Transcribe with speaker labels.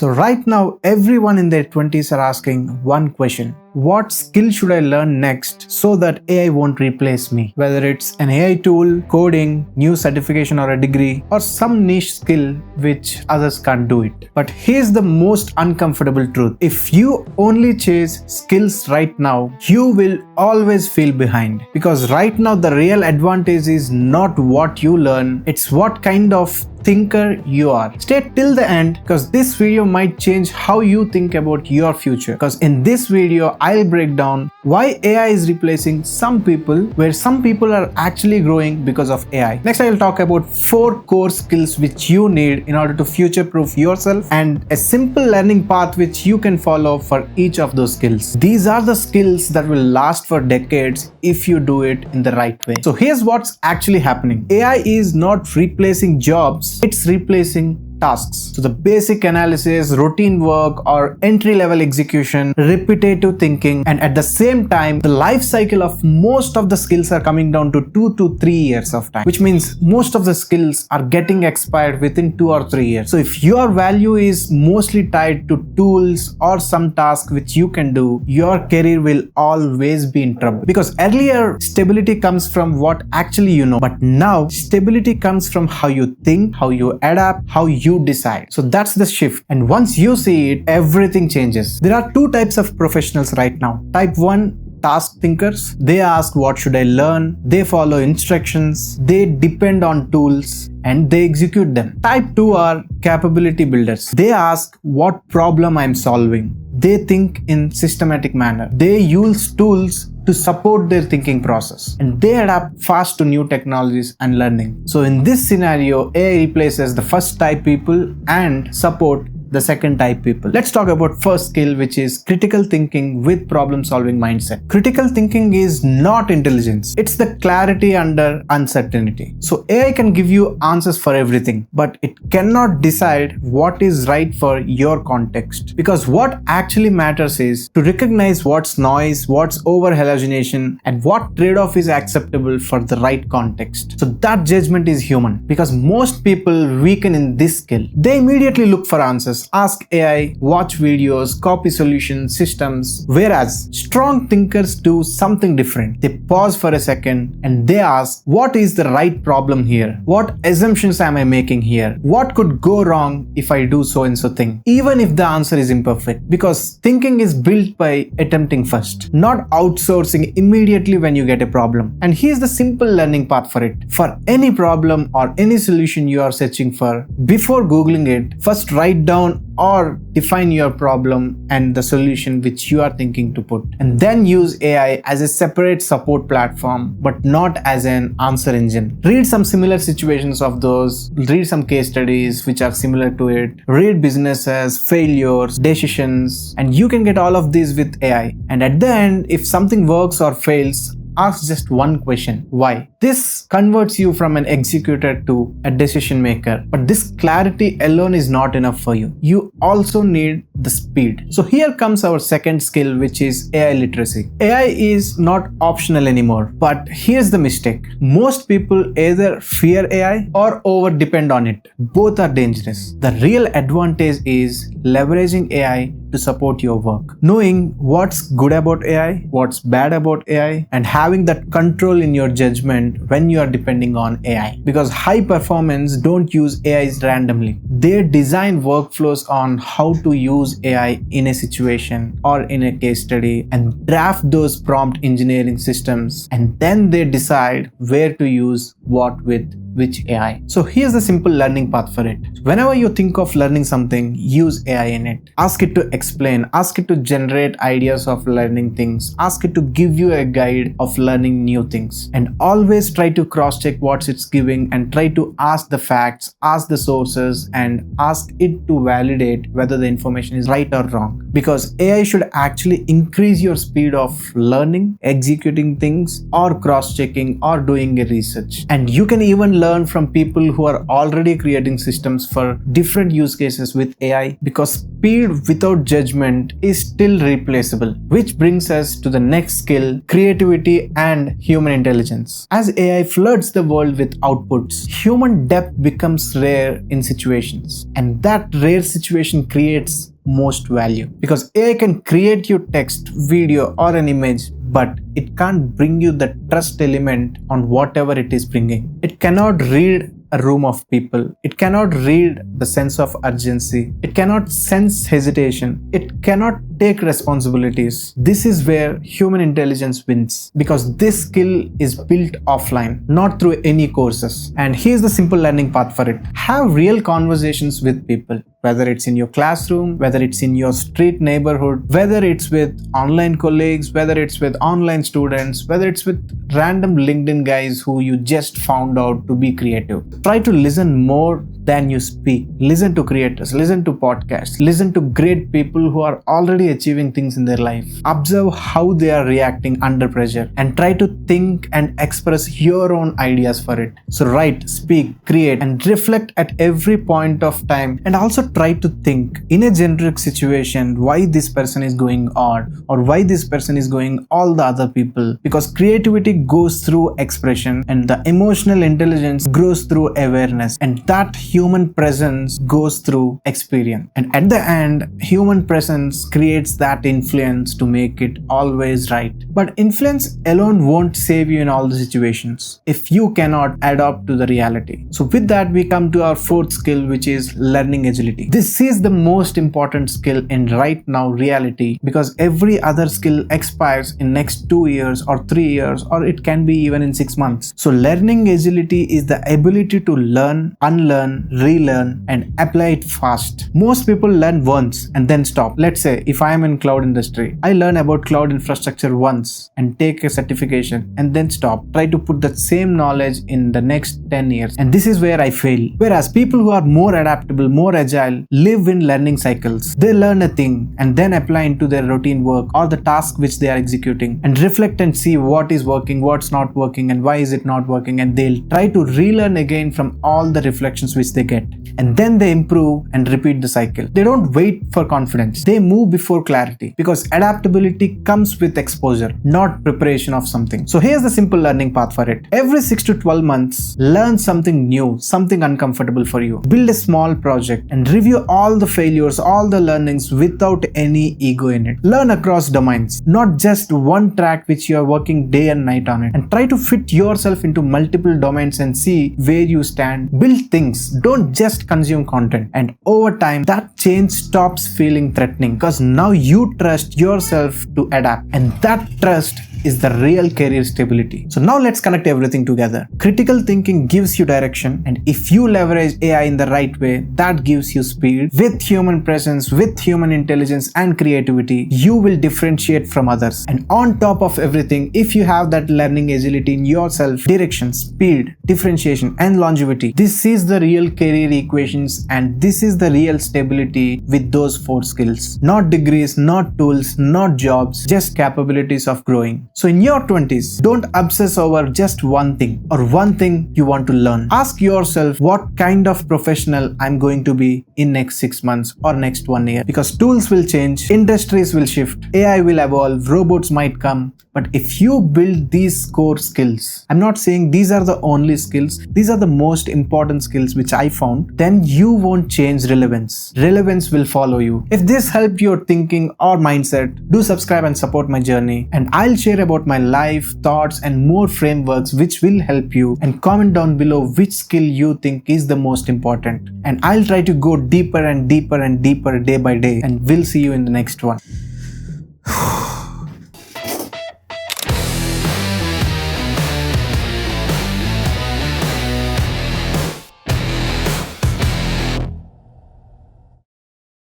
Speaker 1: So right now, everyone in their 20s are asking one question. What skill should I learn next so that AI won't replace me? Whether it's an AI tool, coding, new certification or a degree, or some niche skill which others can't do it. But here's the most uncomfortable truth. If you only chase skills right now, you will always feel behind. Because right now the real advantage is not what you learn, it's what kind of thinker you are. Stay till the end because this video might change how you think about your future. Because in this video, I'll break down why AI is replacing some people, where some people are actually growing because of AI. Next, I'll talk about 4 core skills which you need in order to future-proof yourself and a simple learning path which you can follow for each of those skills. These are the skills that will last for decades if you do it in the right way. So here's what's actually happening. AI is not replacing jobs, it's replacing tasks. So the basic analysis, routine work or entry-level execution, repetitive thinking, and at the same time, the life cycle of most of the skills are coming down to 2 to 3 years of time, which means most of the skills are getting expired within 2 or 3 years. So if your value is mostly tied to tools or some task which you can do, your career will always be in trouble. Because earlier, stability comes from what actually you know, but now stability comes from how you think, how you adapt, how you decide. So that's the shift, and once you see it, everything changes. There are 2 types of professionals right now. Type 1, task thinkers. They ask what should I learn, they follow instructions, they depend on tools and they execute them. Type 2 are capability builders. They ask what problem I'm solving. They think in systematic manner. They use tools to support their thinking process, and they adapt fast to new technologies and learning. So in this scenario, AI replaces the first type people and support the second type people. Let's talk about first skill, which is critical thinking with problem solving mindset. Critical thinking is not intelligence. It's the clarity under uncertainty. So AI can give you answers for everything, but it cannot decide what is right for your context. Because what actually matters is to recognize what's noise, what's over hallucination, and what trade-off is acceptable for the right context. So that judgment is human, because most people weaken in this skill. They immediately look for answers, ask AI, watch videos, copy solutions, systems, whereas strong thinkers do something different. They pause for a second and they ask, what is the right problem here? What assumptions am I making here? What could go wrong if I do so and so thing? Even if the answer is imperfect, because thinking is built by attempting first, not outsourcing immediately when you get a problem. And here's the simple learning path for it. For any problem or any solution you are searching for, before Googling it, first write down or define your problem and the solution which you are thinking to put, and then use AI as a separate support platform but not as an answer engine. Read some similar situations of those, read some case studies which are similar to it, read businesses, failures, decisions, and you can get all of these with AI. And at the end, if something works or fails, ask just one question: why? This converts you from an executor to a decision maker. But this clarity alone is not enough for you. You also need the speed. So here comes our second skill, which is AI literacy. AI is not optional anymore. But here's the mistake. Most people either fear AI or over depend on it. Both are dangerous. The real advantage is leveraging AI to support your work. Knowing what's good about AI, what's bad about AI, and having that control in your judgment when you are depending on AI. Because high performance don't use AIs randomly. They design workflows on how to use AI in a situation or in a case study and draft those prompt engineering systems, and then they decide where to use what with which AI. So here's the simple learning path for it. Whenever you think of learning something, use AI in it. Ask it to explain, ask it to generate ideas of learning things, ask it to give you a guide of learning new things, and always try to cross-check what it's giving and try to ask the facts, ask the sources, and ask it to validate whether the information is right or wrong. because AI should actually increase your speed of learning, executing things, or cross-checking or doing a research. And you can even learn from people who are already creating systems for different use cases with AI, because speed without judgment is still replaceable. Which brings us to the next skill, creativity and human intelligence. As AI floods the world with outputs, human depth becomes rare in situations, and that rare situation creates most value, because AI can create you text, video or an image, but it can't bring you the trust element on whatever it is bringing. It cannot read a room of people. It cannot read the sense of urgency. It cannot sense hesitation. It cannot take responsibilities. This is where human intelligence wins, because this skill is built offline, not through any courses. And here's the simple learning path for it. Have real conversations with people, whether it's in your classroom, whether it's in your street neighborhood, whether it's with online colleagues, whether it's with online students, whether it's with random LinkedIn guys who you just found out to be creative. Try to listen more than you speak. Listen to creators, listen to podcasts, listen to great people who are already achieving things in their life. Observe how they are reacting under pressure and try to think and express your own ideas for it. So write, speak, create and reflect at every point of time, and also try to think in a generic situation why this person is going odd or why this person is going all the other people, because creativity goes through expression and the emotional intelligence grows through awareness, and that human presence goes through experience. And at the end, human presence creates that influence to make it always right. But influence alone won't save you in all the situations if you cannot adapt to the reality. So with that, we come to our fourth skill, which is learning agility. This is the most important skill in right now reality, because every other skill expires in next 2 years or 3 years, or it can be even in 6 months. So learning agility is the ability to learn, unlearn, relearn and apply it fast. Most people learn once and then stop. Let's say if I am in cloud industry, I learn about cloud infrastructure once and take a certification and then stop. Try to put that same knowledge in the next 10 years, and this is where I fail. Whereas people who are more adaptable, more agile, live in learning cycles. They learn a thing and then apply into their routine work or the task which they are executing, and reflect and see what is working, what's not working and why is it not working, and they'll try to relearn again from all the reflections which they get, and then they improve and repeat the cycle. They don't wait for confidence, they move before clarity, because adaptability comes with exposure, not preparation of something. So here's the simple learning path for it. Every 6 to 12 months, learn something new, something uncomfortable for you. Build a small project and review all the failures, all the learnings without any ego in it. Learn across domains, not just one track which you are working day and night on it, and try to fit yourself into multiple domains and see where you stand. Build things, don't just consume content, and over time that change stops feeling threatening, because now you trust yourself to adapt, and that trust is the real career stability. So now let's connect everything together. Critical thinking gives you direction, and if you leverage AI in the right way, that gives you speed. With human presence, with human intelligence and creativity, you will differentiate from others. And on top of everything, if you have that learning agility in yourself, direction, speed, differentiation and longevity, this is the real career equations, and this is the real stability with those 4 skills. Not degrees, not tools, not jobs, just capabilities of growing. So in your 20s, don't obsess over just one thing or one thing you want to learn. Ask yourself, what kind of professional I'm going to be in next 6 months or next 1 year, because tools will change, industries will shift, AI will evolve, robots might come. But if you build these core skills, I'm not saying these are the only skills, these are the most important skills which I found, then you won't change relevance. Relevance will follow you. If this helped your thinking or mindset, do subscribe and support my journey, and I'll share about my life, thoughts and more frameworks which will help you, and comment down below which skill you think is the most important, and I'll try to go deeper and deeper and deeper day by day, and we'll see you in the next one.